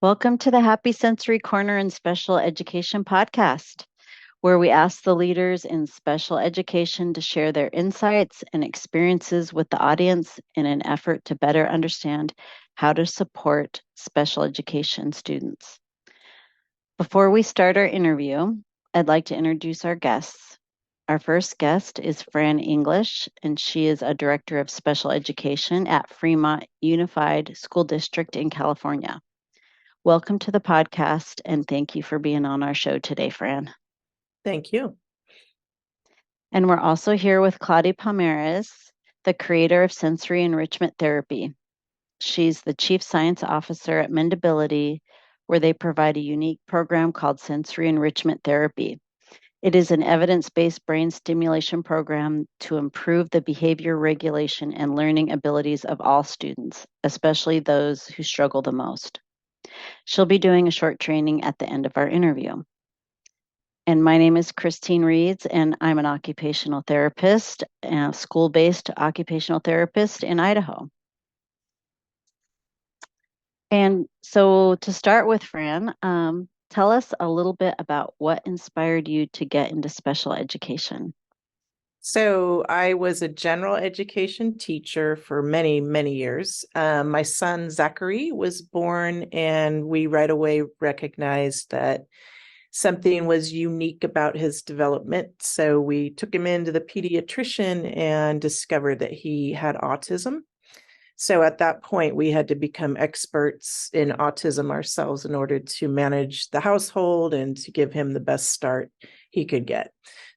Welcome to the Happy Sensory Corner and Special Education podcast, where we ask the leaders in special education to share their insights and experiences with the audience in an effort to better understand how to support special education students. Before we start our interview, I'd like to introduce our guests. Our first guest is Fran English, and she is a director of special education at Fremont Unified School District in California. Welcome to the podcast, and thank you for being on our show today, Fran. Thank you. And we're also here with Claudie Palmares, the creator of Sensory Enrichment Therapy. She's the Chief Science Officer at Mendability, where they provide a unique program called Sensory Enrichment Therapy. It is an evidence-based brain stimulation program to improve the behavior regulation and learning abilities of all students, especially those who struggle the most. She'll be doing a short training at the end of our interview. And my name is Christine Reeds, and I'm an occupational therapist, a school-based occupational therapist in Idaho. And so to start with, Fran, tell us a little bit about what inspired you to get into special education. So I was a general education teacher for many, many years. My son, Zachary, was born, and we right away recognized that something was unique about his development. So we took him into the pediatrician and discovered that he had autism. So at that point, we had to become experts in autism ourselves in order to manage the household and to give him the best start he could get.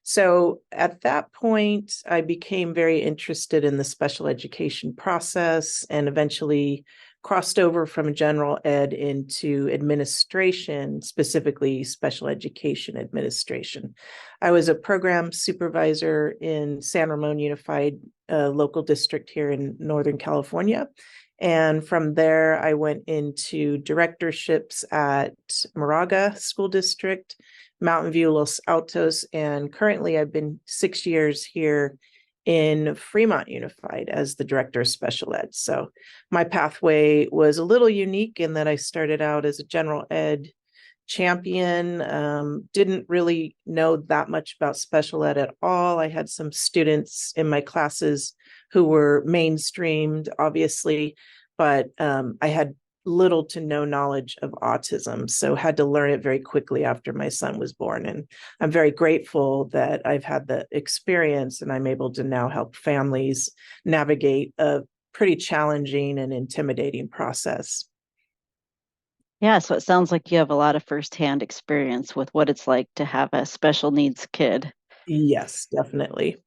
So at that point, I became very interested in the special education process and eventually crossed over from general ed into administration, specifically special education administration. I was a program supervisor in San Ramon Unified local district here in Northern California. And from there, I went into directorships at Moraga School District, Mountain View, Los Altos, and currently I've been 6 years here in Fremont Unified as the director of special ed. So my pathway was a little unique in that I started out as a general ed champion, didn't really know that much about special ed at all. I had some students in my classes who were mainstreamed, obviously, but I had little to no knowledge of autism, so had to learn it very quickly after my son was born. And I'm very grateful that I've had the experience and I'm able to now help families navigate a pretty challenging and intimidating process. Yeah, so it sounds like you have a lot of firsthand experience with what it's like to have a special needs kid. Yes, definitely.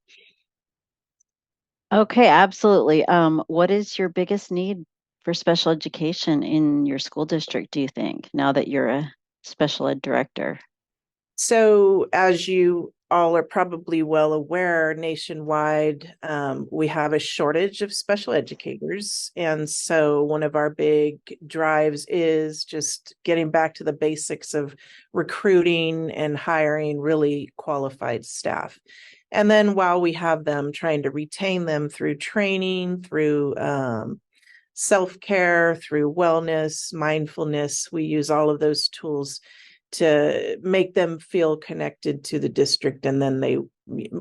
Okay, absolutely. What is your biggest need for special education in your school district, do you think, now that you're a special ed director? So, as you all are probably well aware, nationwide, we have a shortage of special educators. And so, one of our big drives is just getting back to the basics of recruiting and hiring really qualified staff. And then, while we have them, trying to retain them through training, through self-care, through wellness, mindfulness. We use all of those tools to make them feel connected to the district, and then they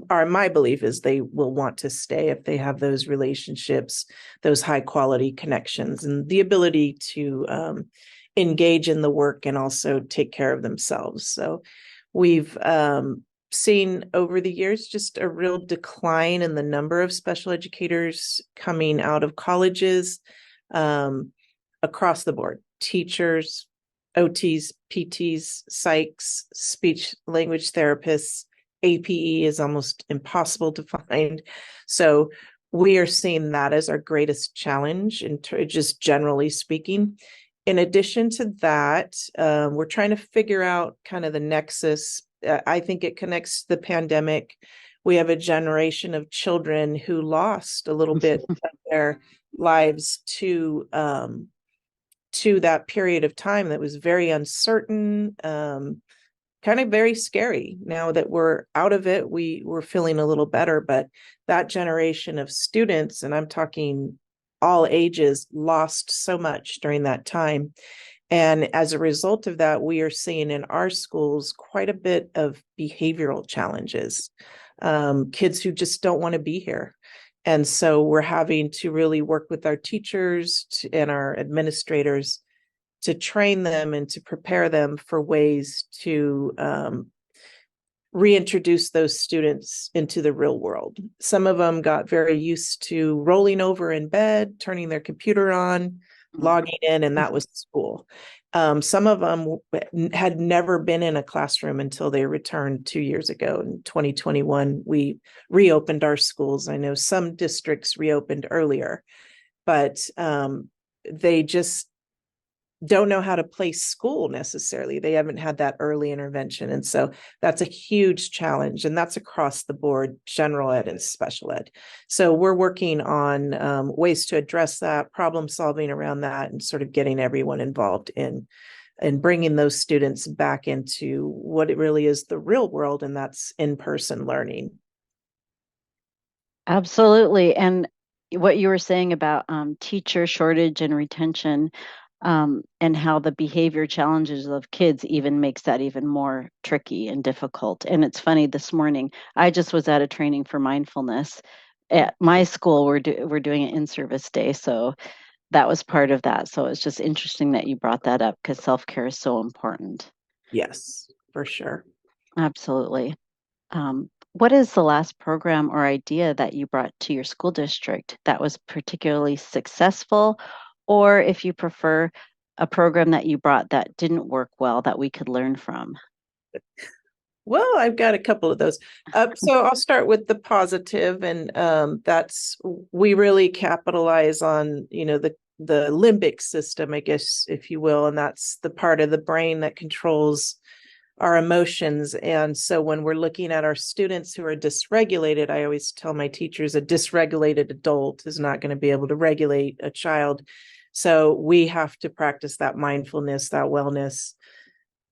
are, my belief is they will want to stay if they have those relationships, those high quality connections, and the ability to engage in the work and also take care of themselves. So we've seen over the years just a real decline in the number of special educators coming out of colleges, across the board: teachers, OTs, PTs, psychs, speech language therapists. APE is almost impossible to find. So we are seeing that as our greatest challenge, just generally speaking. In addition to that, we're trying to figure out kind of the nexus. I think it connects to the pandemic. We have a generation of children who lost a little bit of their lives to that period of time that was very uncertain, kind of very scary. Now that we're out of it, we're feeling a little better, but that generation of students, and I'm talking all ages, lost so much during that time. And as a result of that, we are seeing in our schools quite a bit of behavioral challenges, kids who just don't want to be here. And so we're having to really work with our teachers and our administrators to train them and to prepare them for ways to reintroduce those students into the real world. Some of them got very used to rolling over in bed, turning their computer on, logging in, and that was school. Some of them had never been in a classroom until they returned 2 years ago. In 2021, we reopened our schools. I know some districts reopened earlier, but they just don't know how to place school necessarily. They haven't had that early intervention. And so that's a huge challenge. And that's across the board, general ed and special ed. So we're working on ways to address that, problem solving around that, and sort of getting everyone involved in bringing those students back into what it really is, the real world, and that's in-person learning. Absolutely. And what you were saying about teacher shortage and retention, and how the behavior challenges of kids even makes that even more tricky and difficult. And it's funny, this morning, I just was at a training for mindfulness. At my school, we're doing an in-service day, so that was part of that. So it's just interesting that you brought that up because self-care is so important. Yes, for sure. Absolutely. What is the last program or idea that you brought to your school district that was particularly successful? Or if you prefer, a program that you brought that didn't work well that we could learn from? Well, I've got a couple of those. So I'll start with the positive, and that's we really capitalize on, the limbic system, I guess, if you will, and that's the part of the brain that controls our emotions. And so when we're looking at our students who are dysregulated, I always tell my teachers a dysregulated adult is not going to be able to regulate a child. So we have to practice that mindfulness, that wellness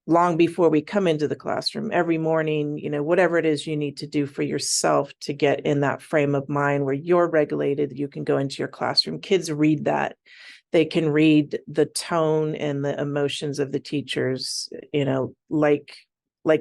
long before we come into the classroom every morning, whatever it is you need to do for yourself to get in that frame of mind where you're regulated, you can go into your classroom. Kids read that. They can read the tone and the emotions of the teachers, like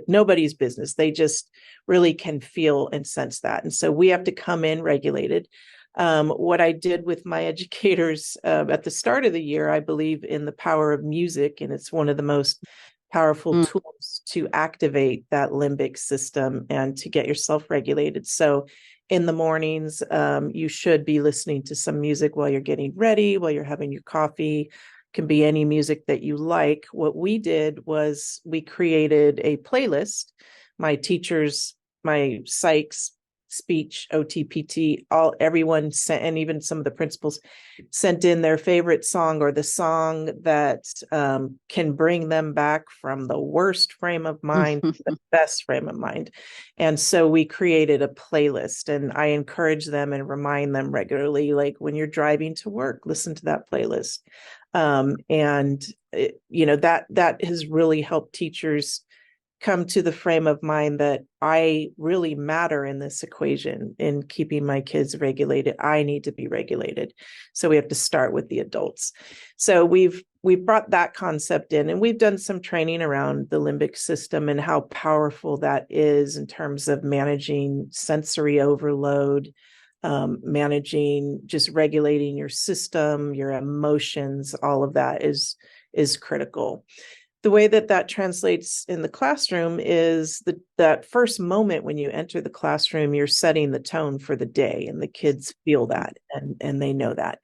nobody's business. They just really can feel and sense that. And so we have to come in regulated. What I did with my educators at the start of the year, I believe in the power of music, and it's one of the most powerful Mm. tools to activate that limbic system and to get yourself regulated. So in the mornings, you should be listening to some music while you're getting ready, while you're having your coffee. Can be any music that you like. What we did was we created a playlist. My teachers, my psychs, speech, OTPT, everyone sent, and even some of the principals sent in their favorite song or the song that can bring them back from the worst frame of mind to the best frame of mind. And so we created a playlist, and I encourage them and remind them regularly, like when you're driving to work, listen to that playlist. That has really helped teachers come to the frame of mind that I really matter in this equation in keeping my kids regulated. I need to be regulated. So we have to start with the adults. So we've brought that concept in, and we've done some training around the limbic system and how powerful that is in terms of managing sensory overload, managing, just regulating your system, your emotions. All of that is critical. The way that translates in the classroom is that first moment when you enter the classroom, you're setting the tone for the day, and the kids feel that, and they know that.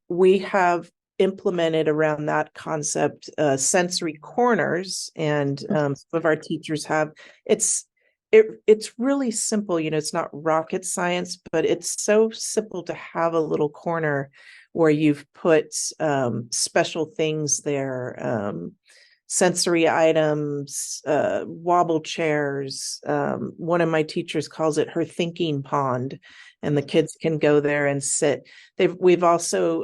We have implemented around that concept sensory corners, and some of our teachers have. It's really simple, it's not rocket science, but it's so simple to have a little corner where you've put special things there, sensory items, wobble chairs. One of my teachers calls it her thinking pond, and the kids can go there and sit. We've also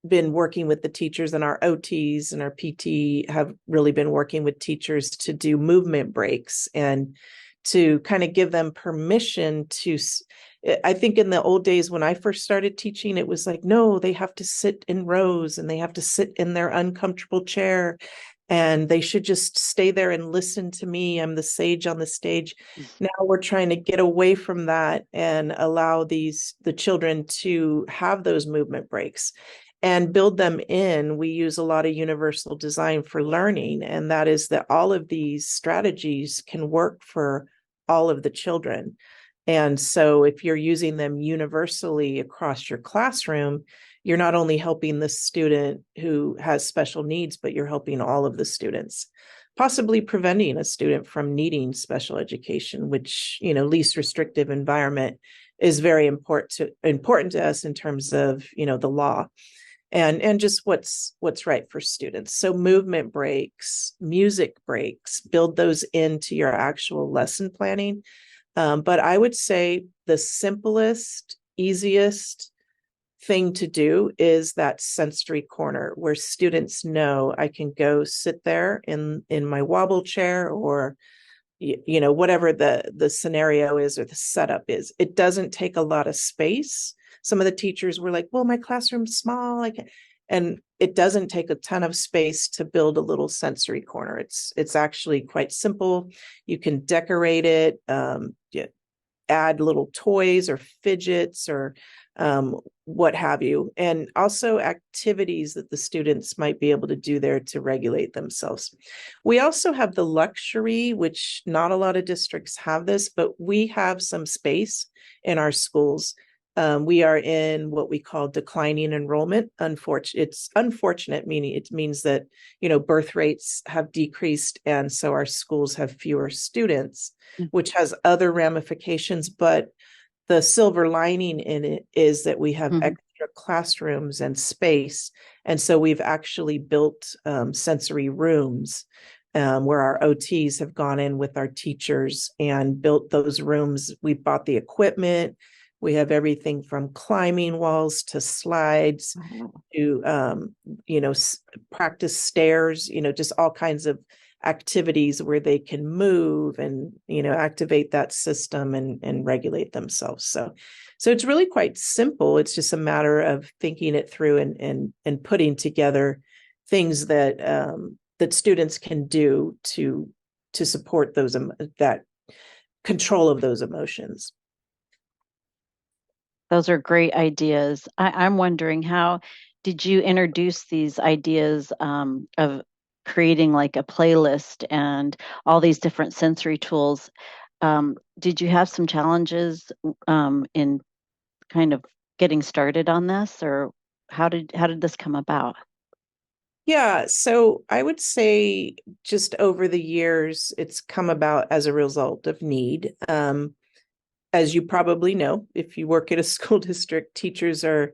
been working with the teachers, and our OTs and our PT have really been working with teachers to do movement breaks and to kind of give them permission to, I think in the old days when I first started teaching, it was like, no, they have to sit in rows and they have to sit in their uncomfortable chair and they should just stay there and listen to me. I'm the sage on the stage. Now we're trying to get away from that and allow the children to have those movement breaks and build them in. We use a lot of universal design for learning, and that is that all of these strategies can work for all of the children. And so if you're using them universally across your classroom, you're not only helping the student who has special needs, but you're helping all of the students, possibly preventing a student from needing special education, which, least restrictive environment is very important to us in terms of, the law and just what's right for students. So movement breaks, music breaks, build those into your actual lesson planning. But I would say the simplest, easiest thing to do is that sensory corner where students know I can go sit there in my wobble chair or whatever the scenario is or the setup is. It doesn't take a lot of space. Some of the teachers were like, well, my classroom's small, and it doesn't take a ton of space to build a little sensory corner. It's actually quite simple. You can decorate it, add little toys or fidgets or what have you, and also activities that the students might be able to do there to regulate themselves. We also have the luxury, which not a lot of districts have this, but we have some space in our schools. We are in what we call declining enrollment. It's unfortunate, meaning it means that, birth rates have decreased. And so our schools have fewer students, which has other ramifications. But the silver lining in it is that we have extra classrooms and space. And so we've actually built sensory rooms where our OTs have gone in with our teachers and built those rooms. We bought the equipment. We have everything from climbing walls to slides to, practice stairs, just all kinds of activities where they can move and, activate that system and regulate themselves. So it's really quite simple. It's just a matter of thinking it through and putting together things that that students can do to support that control of those emotions. Those are great ideas. I'm wondering, how did you introduce these ideas of creating like a playlist and all these different sensory tools? Did you have some challenges in kind of getting started on this, or how did this come about? Yeah, so I would say just over the years, it's come about as a result of need. As you probably know, if you work at a school district, teachers are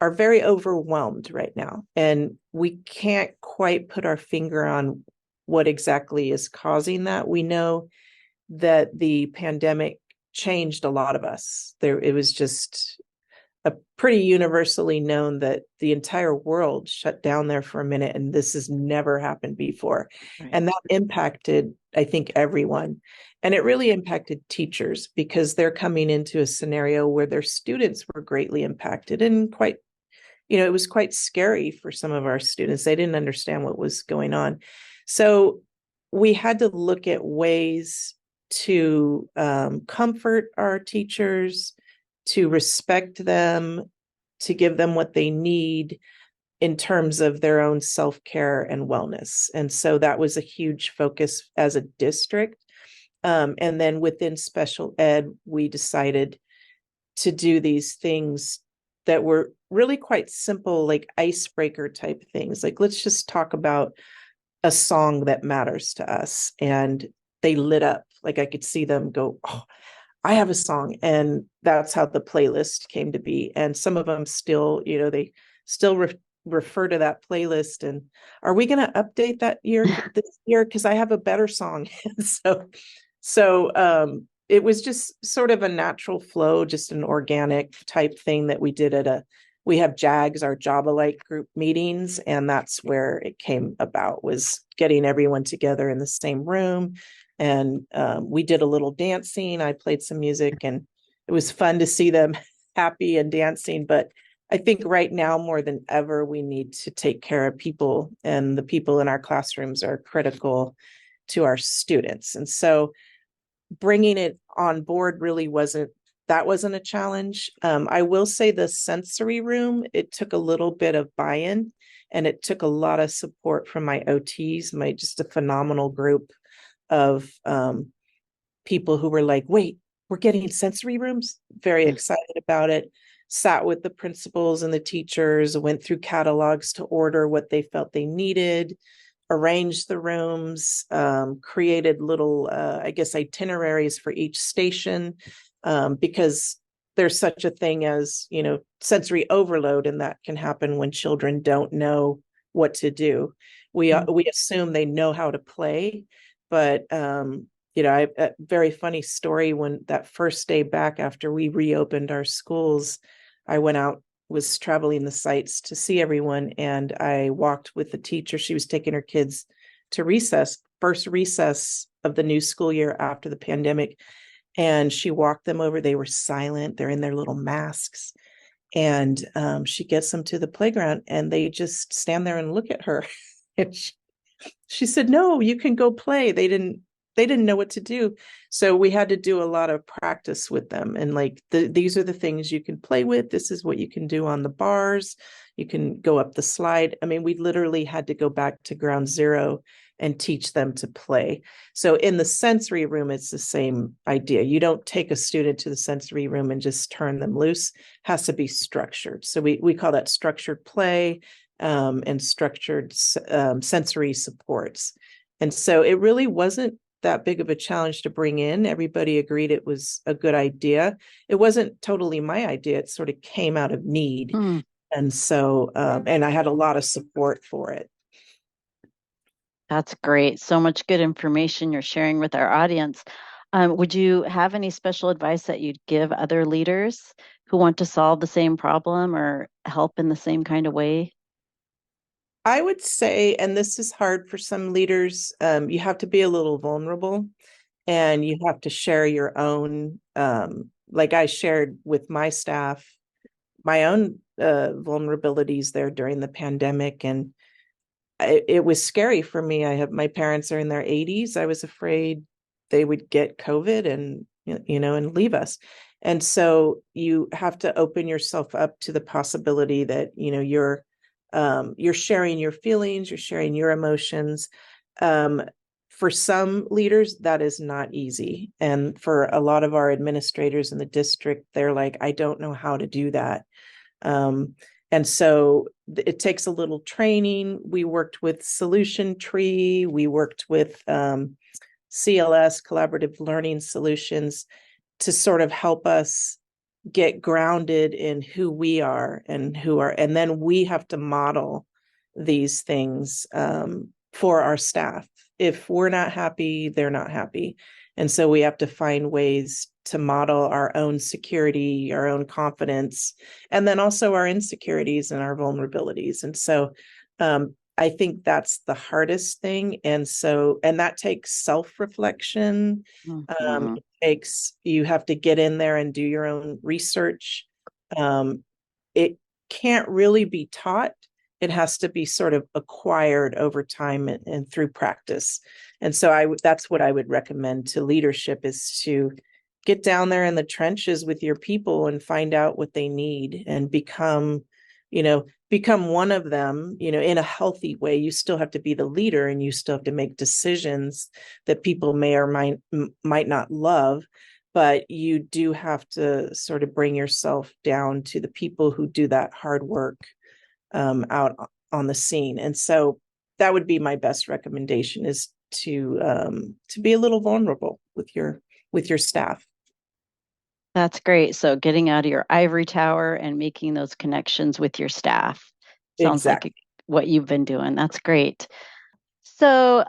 very overwhelmed right now, and we can't quite put our finger on what exactly is causing that. We know that the pandemic changed a lot of us. It was just a pretty universally known that the entire world shut down there for a minute, and this has never happened before. Right. And that impacted, I think, everyone. And it really impacted teachers because they're coming into a scenario where their students were greatly impacted and quite, it was quite scary for some of our students. They didn't understand what was going on. So we had to look at ways to comfort our teachers, to respect them, to give them what they need in terms of their own self-care and wellness. And so that was a huge focus as a district. And then within special ed, we decided to do these things that were really quite simple, like icebreaker type things. Like, let's just talk about a song that matters to us. And they lit up. Like, I could see them go, oh, I have a song. And that's how the playlist came to be. And some of them still, they still refer to that playlist. And are we going to update that this year? Because I have a better song. So it was just sort of a natural flow, just an organic type thing that we did we have JAGs, our Job Alike group meetings. And that's where it came about, was getting everyone together in the same room. And we did a little dancing. I played some music, and it was fun to see them happy and dancing. But I think right now more than ever, we need to take care of people, and the people in our classrooms are critical to our students. And so bringing it on board really wasn't a challenge. I will say the sensory room, it took a little bit of buy-in, and it took a lot of support from my OTs, my just a phenomenal group of people who were like, wait, we're getting sensory rooms, very excited about it. Sat with the principals and the teachers, went through catalogs to order what they felt they needed, arranged the rooms, created little, I guess, itineraries for each station, because there's such a thing as, sensory overload, and that can happen when children don't know what to do. We assume they know how to play, but a very funny story. When that first day back after we reopened our schools, I went out, was traveling the sites to see everyone, and I walked with the teacher. She was taking her kids to recess, first recess of the new school year after the pandemic. And she walked them over. They were silent. They're in their little masks. And she gets them to the playground, and they just stand there and look at her. And she said, no, you can go play. They didn't know what to do. So we had to do a lot of practice with them. And like, these are the things you can play with. This is what you can do on the bars. You can go up the slide. I mean, we literally had to go back to ground zero and teach them to play. So in the sensory room, it's the same idea. You don't take a student to the sensory room and just turn them loose. It has to be structured. So we call that structured play, and structured sensory supports. And so it really wasn't that big of a challenge to bring in. Everybody agreed it was a good idea. It wasn't totally my idea. It sort of came out of need. Mm. And so, and I had a lot of support for it. That's great. So much good information you're sharing with our audience. Would you have any special advice that you'd give other leaders who want to solve the same problem or help in the same kind of way? I would say, and this is hard for some leaders, you have to be a little vulnerable, and you have to share your own, like I shared with my staff, my own vulnerabilities there during the pandemic. And it was scary for me. My parents are in their 80s. I was afraid they would get COVID and, and leave us. And so you have to open yourself up to the possibility that, you're sharing your feelings, you're sharing your emotions. For some leaders, that is not easy. And for a lot of our administrators in the district, they're like, I don't know how to do that. And so it takes a little training. We worked with Solution Tree. We worked with CLS, Collaborative Learning Solutions, to sort of help us get grounded in who we are and then we have to model these things for our staff. If we're not happy, they're not happy. And so we have to find ways to model our own security, our own confidence, and then also our insecurities and our vulnerabilities. And so I think that's the hardest thing. And that takes self-reflection. Mhm. You have to get in there and do your own research. It can't really be taught. It has to be sort of acquired over time and through practice. And so that's what I would recommend to leadership, is to get down there in the trenches with your people and find out what they need and become one of them, in a healthy way. You still have to be the leader, and you still have to make decisions that people may or might not love, but you do have to sort of bring yourself down to the people who do that hard work out on the scene. And so that would be my best recommendation, is to be a little vulnerable with your staff. That's great. So getting out of your ivory tower and making those connections with your staff sounds like Exactly. what you've been doing. That's great. So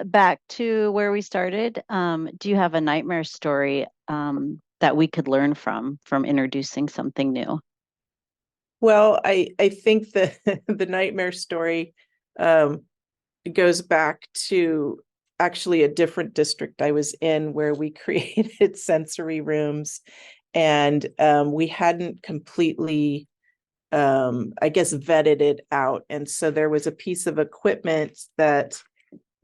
back to where we started. Do you have a nightmare story that we could learn from introducing something new? Well, I think the the nightmare story um, goes back to actually a different district I was in, where we created sensory rooms, And we hadn't completely, I guess, vetted it out. And so there was a piece of equipment that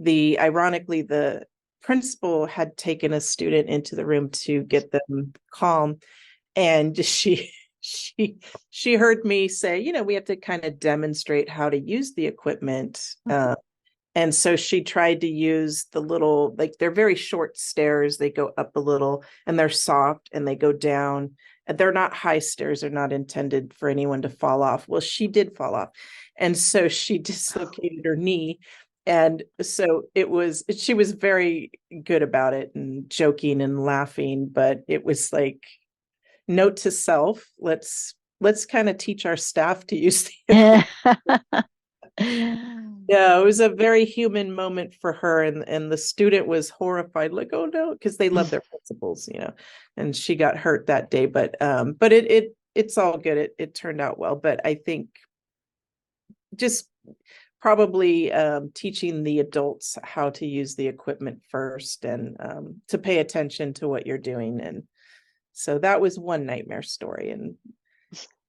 ironically, the principal had taken a student into the room to get them calm. And she heard me say, we have to kind of demonstrate how to use the equipment. And so she tried to use the little, like, they're very short stairs. They go up a little and they're soft and they go down. And they're not high stairs. They're not intended for anyone to fall off. Well, she did fall off. And so she dislocated her knee. And so she was very good about it and joking and laughing, but it was like, note to self, let's kind of teach our staff to use the yeah, it was a very human moment for her, and the student was horrified, like, oh no, because they love their principals, and she got hurt that day, but it's all good. It turned out well, but I think just probably teaching the adults how to use the equipment first, and to pay attention to what you're doing. And so that was one nightmare story, and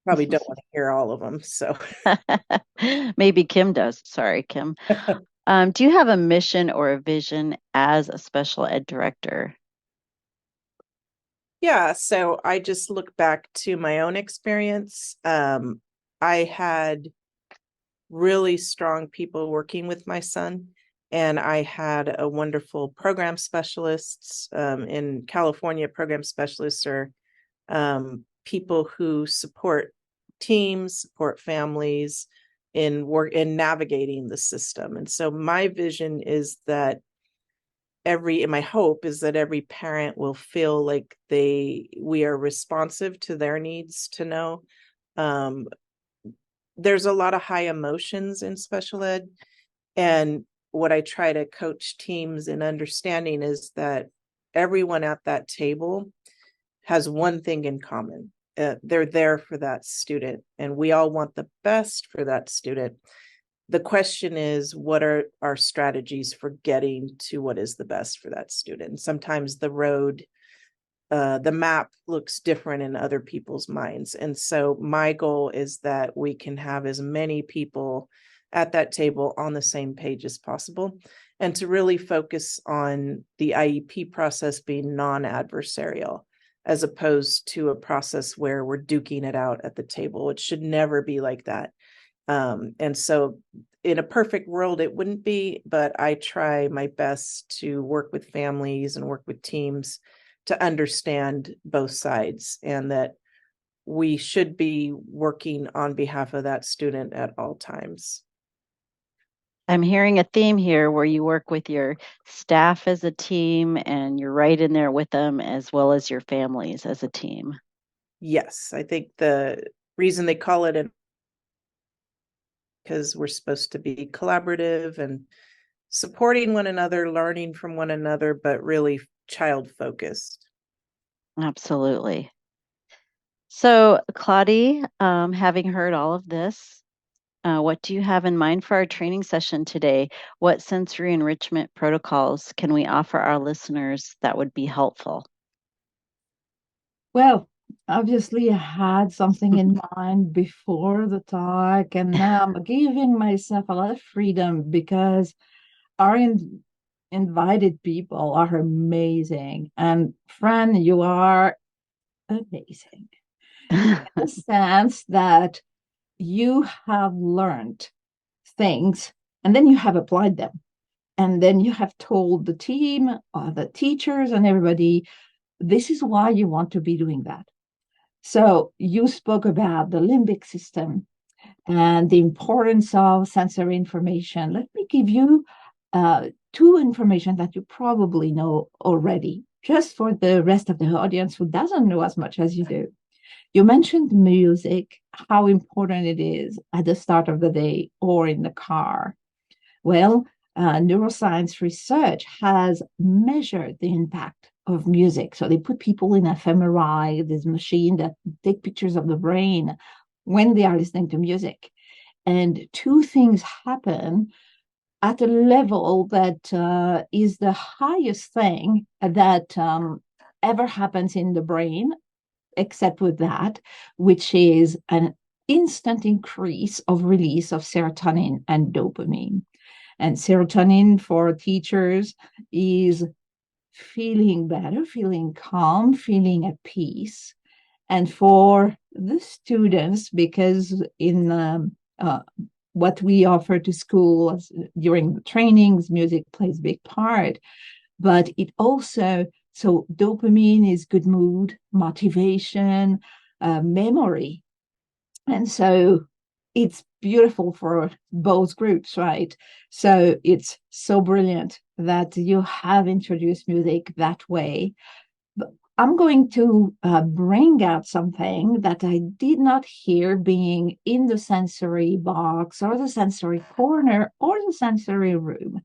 probably don't want to hear all of them. So maybe Kim does. Sorry, Kim. Do you have a mission or a vision as a special ed director? Yeah, so I just look back to my own experience. I had really strong people working with my son, and I had a wonderful program specialists. In California, program specialists are people who support teams, support families in navigating the system. And so my vision is that my hope is that every parent will feel like we are responsive to their needs to know. There's a lot of high emotions in special ed. And what I try to coach teams in understanding is that everyone at that table has one thing in common. They're there for that student, and we all want the best for that student. The question is, what are our strategies for getting to what is the best for that student? And sometimes the map looks different in other people's minds. And so my goal is that we can have as many people at that table on the same page as possible, and to really focus on the IEP process being non-adversarial, as opposed to a process where we're duking it out at the table. It should never be like that. And so in a perfect world, it wouldn't be, but I try my best to work with families and work with teams to understand both sides, and that we should be working on behalf of that student at all times. I'm hearing a theme here where you work with your staff as a team and you're right in there with them, as well as your families as a team. Yes, I think the reason they call it because we're supposed to be collaborative and supporting one another, learning from one another, but really child focused. Absolutely. So, Claudie, having heard all of this, what do you have in mind for our training session today? What sensory enrichment protocols can we offer our listeners that would be helpful? Well, obviously, I had something in mind before the talk, and now I'm giving myself a lot of freedom because our invited people are amazing. And Fran, you are amazing in the sense that you have learned things and then you have applied them. And then you have told the team, the teachers, and everybody, this is why you want to be doing that. So you spoke about the limbic system and the importance of sensory information. Let me give you two information that you probably know already, just for the rest of the audience who doesn't know as much as you do. You mentioned music, how important it is at the start of the day or in the car. Well, neuroscience research has measured the impact of music. So they put people in fMRI, this machine that take pictures of the brain when they are listening to music. And two things happen at a level that is the highest thing that ever happens in the brain except with that, which is an instant increase of release of serotonin and dopamine. And serotonin for teachers is feeling better, feeling calm, feeling at peace. And for the students, because in what we offer to schools during the trainings, music plays a big part, but it also, so dopamine is good mood, motivation, memory. And so it's beautiful for both groups, right? So it's so brilliant that you have introduced music that way. But I'm going to bring out something that I did not hear being in the sensory box or the sensory corner or the sensory room.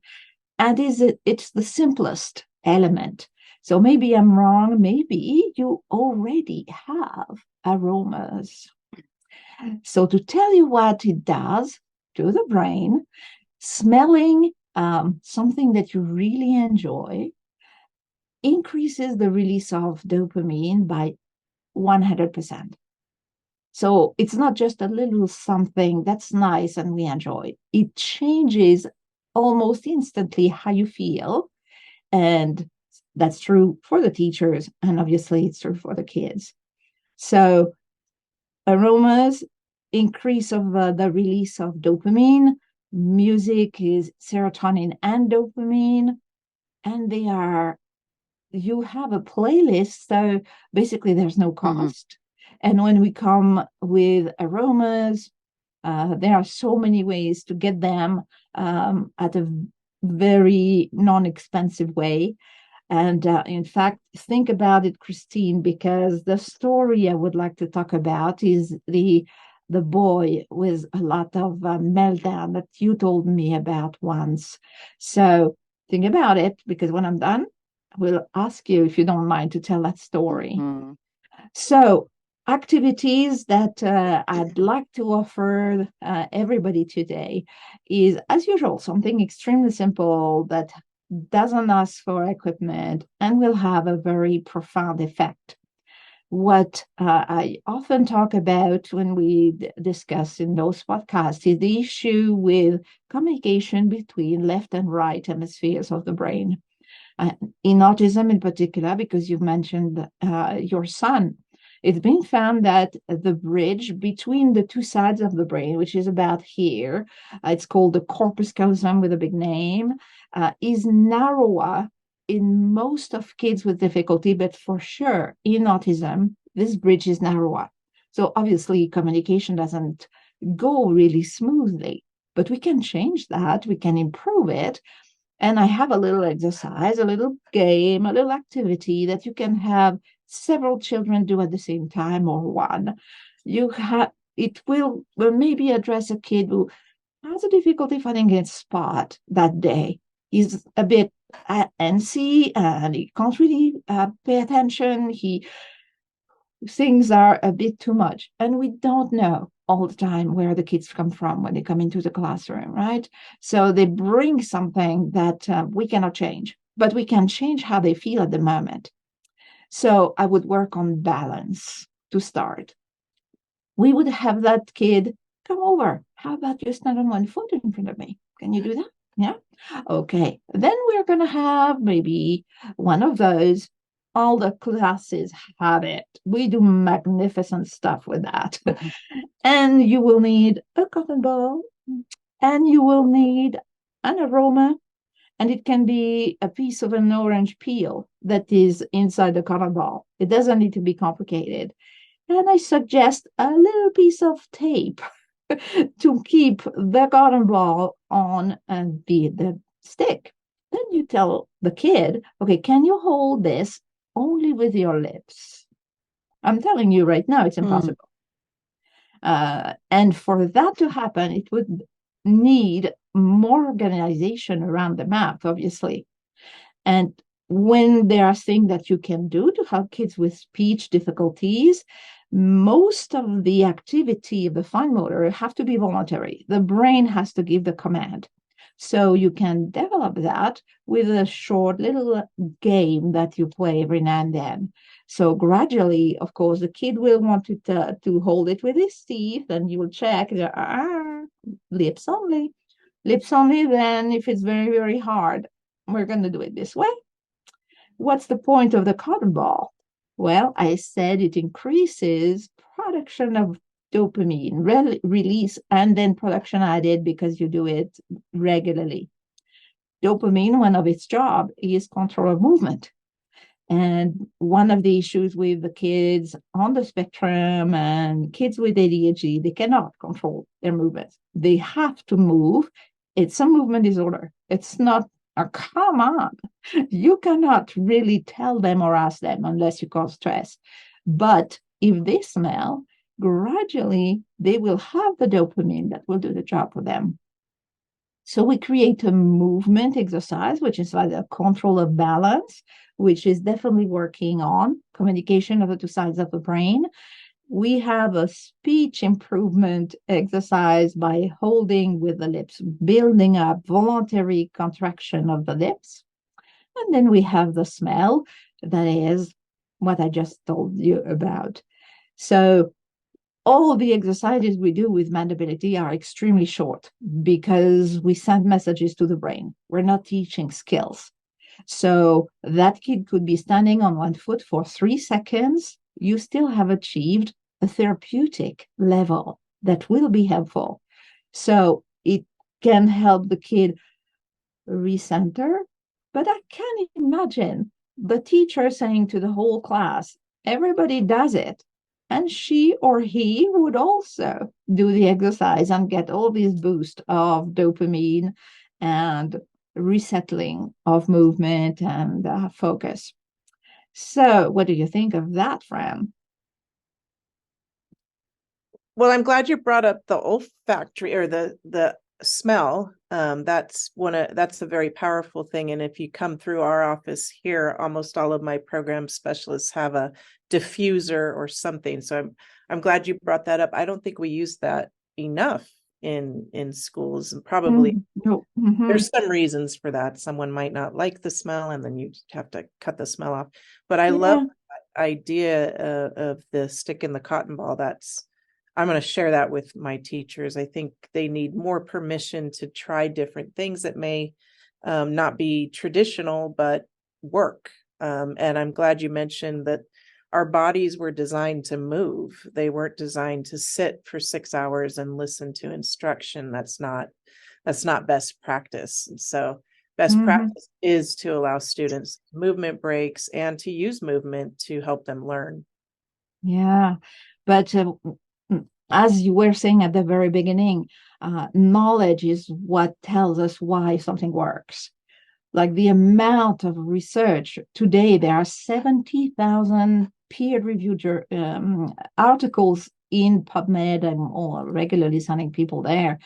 And it's the simplest element. So maybe I'm wrong. Maybe you already have aromas. So to tell you what it does to the brain, smelling something that you really enjoy increases the release of dopamine by 100%. So it's not just a little something that's nice and we enjoy. It changes almost instantly how you feel. And that's true for the teachers. And obviously, it's true for the kids. So aromas increase of the release of dopamine. Music is serotonin and dopamine. And you have a playlist. So basically, there's no cost. And when we come with aromas, there are so many ways to get them at a very non-expensive way. And in fact, think about it, Christine, because the story I would like to talk about is the boy with a lot of meltdown that you told me about once. So think about it, because when I'm done, I will ask you if you don't mind to tell that story. Mm-hmm. So activities that I'd like to offer everybody today is, as usual, something extremely simple that doesn't ask for equipment and will have a very profound effect. What I often talk about when we discuss in those podcasts is the issue with communication between left and right hemispheres of the brain. In autism in particular, because you've mentioned your son, it's been found that the bridge between the two sides of the brain, which is about here, it's called the corpus callosum with a big name, is narrower in most of kids with difficulty, but for sure in autism, this bridge is narrower. So obviously communication doesn't go really smoothly, but we can change that, we can improve it. And I have a little exercise, a little game, a little activity that you can have several children do at the same time or one. It will maybe address a kid who has a difficulty finding a spot that day. He's a bit antsy and he can't really pay attention. Things are a bit too much, and we don't know all the time where the kids come from when they come into the classroom, right? So they bring something that we cannot change, but we can change how they feel at the moment. So I would work on balance to start. We would have that kid come over. How about you stand on one foot in front of me? Can you do that? Yeah. Okay. Then we're going to have maybe one of those. All the classes have it. We do magnificent stuff with that. And you will need a cotton ball, and you will need an aroma, and it can be a piece of an orange peel that is inside the cotton ball. It doesn't need to be complicated. And I suggest a little piece of tape to keep the cotton ball on the stick. Then you tell the kid, okay, can you hold this only with your lips? I'm telling you right now, it's impossible. And for that to happen, it would need more organization around the mouth, obviously. And when there are things that you can do to help kids with speech difficulties, most of the activity of the fine motor have to be voluntary. The brain has to give the command. So you can develop that with a short little game that you play every now and then. So gradually, of course, the kid will want to hold it with his teeth, and you will check there are lips only. Lips only, then if it's very, very hard, we're going to do it this way. What's the point of the cotton ball? Well, I said it increases production of dopamine release and then production added because you do it regularly. Dopamine, one of its job is control of movement. And one of the issues with the kids on the spectrum and kids with ADHD, they cannot control their movements. They have to move. It's a movement disorder. It's not a come on. You cannot really tell them or ask them unless you cause stress. But if they smell, gradually they will have the dopamine that will do the job for them. So we create a movement exercise, which is like a control of balance, which is definitely working on communication of the two sides of the brain. We have a speech improvement exercise by holding with the lips, building up voluntary contraction of the lips. And then we have the smell, that is what I just told you about. So all the exercises we do with mandability are extremely short because we send messages to the brain. We're not teaching skills. So that kid could be standing on one foot for 3 seconds. You still have achieved a therapeutic level that will be helpful. So it can help the kid recenter. But I can imagine the teacher saying to the whole class, everybody does it. And she or he would also do the exercise and get all this boost of dopamine and resettling of movement and focus. So, what do you think of that, Fran? Well, I'm glad you brought up the olfactory or the smell. That's a very powerful thing. And if you come through our office here, almost all of my program specialists have a diffuser or something. So I'm glad you brought that up. I don't think we use that enough in schools, and probably No. Mm-hmm. there's some reasons for that. Someone might not like the smell, and then you have to cut the smell off. But I love the idea of the stick in the cotton ball. I'm going to share that with my teachers. I think they need more permission to try different things that may not be traditional, but work. And I'm glad you mentioned that our bodies were designed to move. They weren't designed to sit for 6 hours and listen to instruction. That's not best practice. And so best practice is to allow students movement breaks and to use movement to help them learn. Yeah. But as you were saying at the very beginning, knowledge is what tells us why something works. Like the amount of research today, there are 70,000 peer-reviewed articles in PubMed and all regularly sending people there,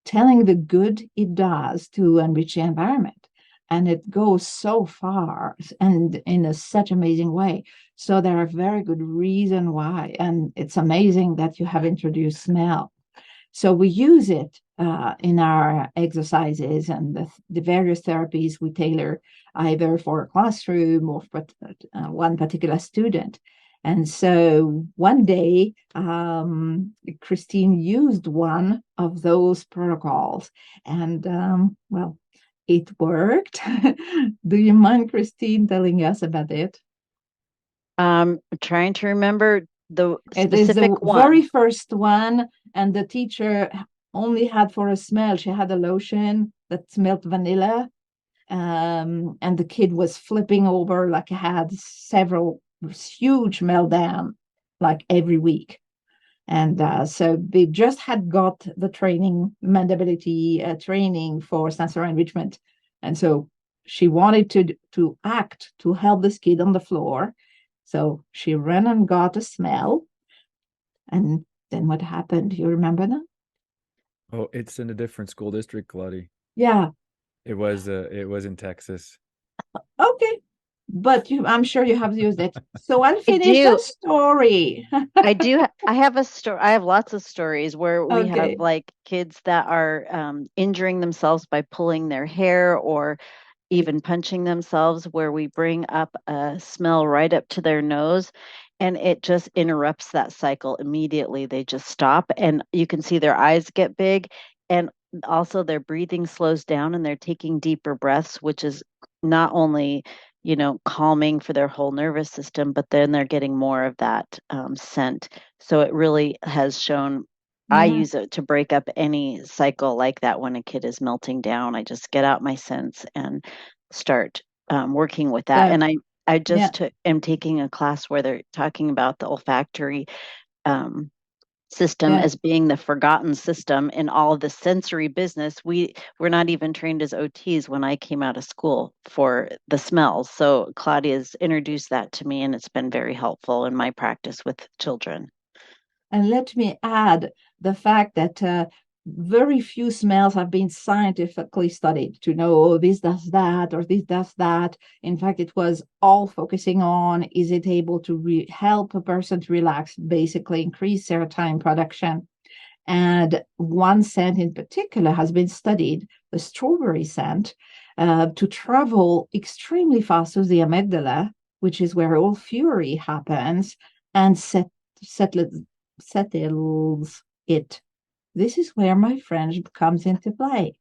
telling the good it does to enrich the environment. And it goes so far and in such amazing way. So there are very good reasons why. And it's amazing that you have introduced smell. So we use it in our exercises and the various therapies we tailor either for a classroom or for one particular student. And so one day, Christine used one of those protocols, and well, it worked. Do you mind, Christine, telling us about it? Trying to remember the It is the specific one. very first one, and the teacher only had for a smell. She had a lotion that smelled vanilla, and the kid was flipping over like he had several huge meltdown like every week. And so they just had got the training, mandability training for sensory enrichment. And so she wanted to act to help this kid on the floor. So she ran and got a smell. And then what happened? You remember that? Oh, it's in a different school district, Claudie. Yeah. It was in Texas. Okay. but I'm sure you have used it. So I'll I finish the do. story. I do. I have a story. I have lots of stories where we have Okay. like kids that are injuring themselves by pulling their hair or even punching themselves, where we bring up a smell right up to their nose and it just interrupts that cycle immediately. They just stop and you can see their eyes get big and also their breathing slows down and they're taking deeper breaths, which is not only, calming for their whole nervous system, but then they're getting more of that scent. So it really has shown. I Yeah. use it to break up any cycle like that when a kid is melting down. I just get out my scents and start working with that. So, And I yeah. am taking a class where they're talking about the olfactory um, system Yeah. as being the forgotten system in all of the sensory business. We were not even trained as OTs when I came out of school for the smells. So Claudia has introduced that to me, and it's been very helpful in my practice with children. And let me add the fact that very few smells have been scientifically studied to know, oh, this does that or this does that. In fact, it was all focusing on, is it able to help a person to relax, basically increase serotonin production. And one scent in particular has been studied, the strawberry scent, to travel extremely fast to the amygdala, which is where all fury happens, and settles, settles it. This is where my French comes into play.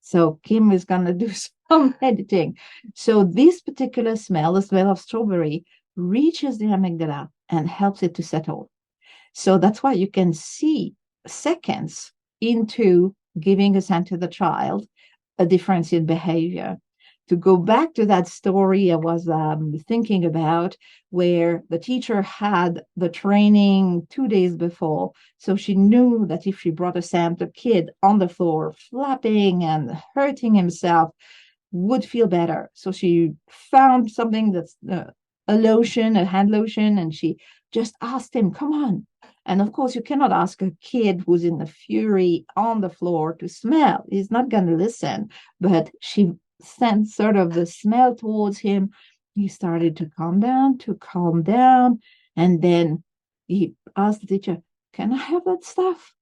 So Kim is going to do some editing. So this particular smell, the smell of strawberry, reaches the amygdala and helps it to settle. So that's why you can see seconds into giving a scent to the child a difference in behavior. To go back to that story I was thinking about, where the teacher had the training 2 days before. So she knew that if she brought a scent, a kid on the floor flapping and hurting himself would feel better. So she found something that's a lotion, a hand lotion, and she just asked him, come on. And of course, you cannot ask a kid who's in a fury on the floor to smell. He's not going to listen. But she sent sort of the smell towards him. He started to calm down. And then he asked the teacher, can I have that stuff?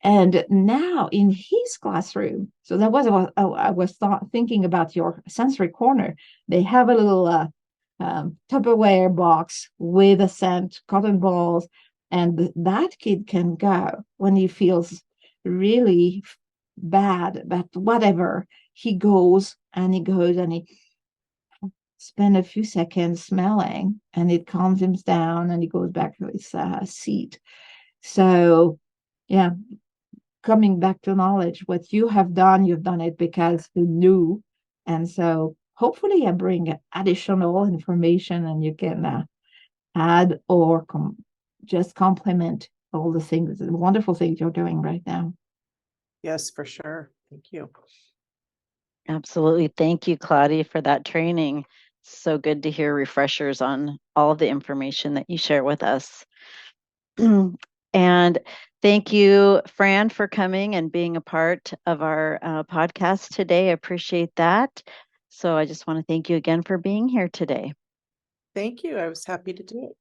And now in his classroom, so that was I was thinking about your sensory corner. They have a little Tupperware box with a scent, cotton balls, and that kid can go when he feels really bad, but whatever. He goes and he spend a few seconds smelling, and it calms him down, and he goes back to his seat. So, yeah, coming back to knowledge, what you have done, you've done it because you knew. And so hopefully I bring additional information and you can add or just complement all the things, the wonderful things you're doing right now. Yes, for sure. Thank you. Absolutely. Thank you, Claudia, for that training. So good to hear refreshers on all of the information that you share with us. And thank you, Fran, for coming and being a part of our podcast today. I appreciate that. So I just want to thank you again for being here today. Thank you. I was happy to do it.